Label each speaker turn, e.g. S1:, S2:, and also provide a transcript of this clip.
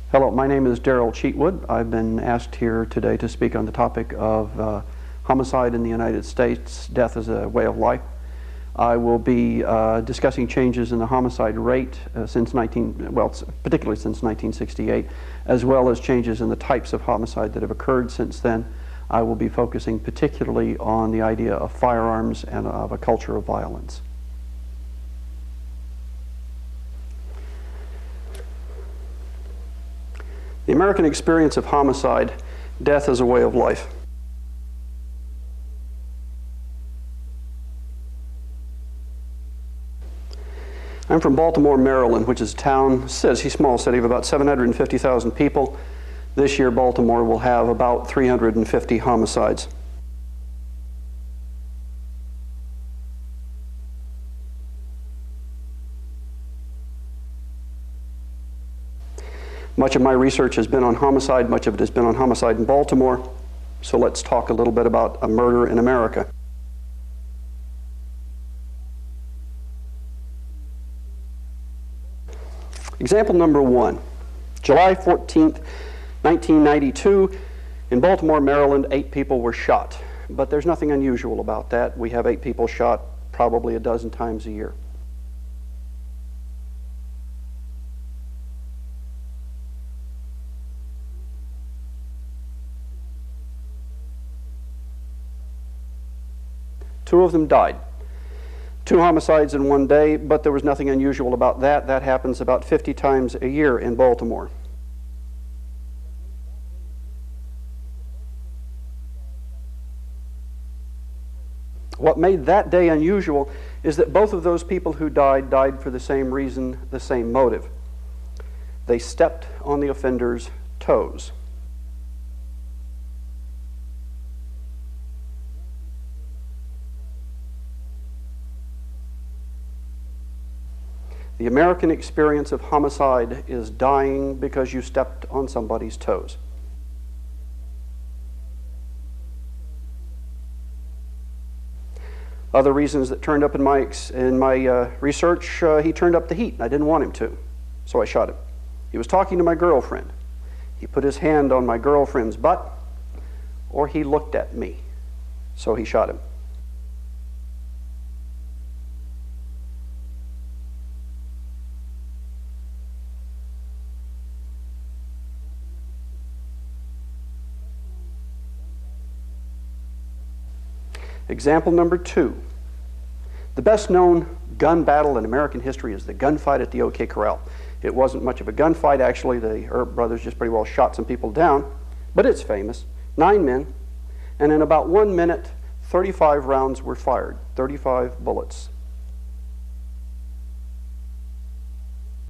S1: Hello, my name is Darrell Cheatwood. I've been asked here today to speak on the topic of homicide in the United States, death as a way of life. I will be discussing changes in the homicide rate particularly since 1968, as well as changes in the types of homicide that have occurred since then. I will be focusing particularly on the idea of firearms and of a culture of violence. The American experience of homicide, death as a way of life. I'm from Baltimore, Maryland, which is a town, small city of about 750,000 people. This year, Baltimore will have about 350 homicides. Much of my research has been on homicide. Much of it has been on homicide in Baltimore. So let's talk a little bit about a murder in America. Example number 1. July 14th, 1992, in Baltimore, Maryland, 8 people were shot. But there's nothing unusual about that. We have 8 people shot probably a dozen times a year. Two of them died. 2 homicides in one day, but there was nothing unusual about that. That happens about 50 times a year in Baltimore. What made that day unusual is that both of those people who died for the same reason, the same motive. They stepped on the offender's toes. The American experience of homicide is dying because you stepped on somebody's toes. Other reasons that turned up in my research, he turned up the heat, and I didn't want him to, so I shot him. He was talking to my girlfriend. He put his hand on my girlfriend's butt, or he looked at me, so he shot him. Example number 2. The best known gun battle in American history is the gunfight at the OK Corral. It wasn't much of a gunfight, actually. The Earp brothers just pretty well shot some people down, but it's famous. 9 men, and in about 1 minute, 35 rounds were fired, 35 bullets.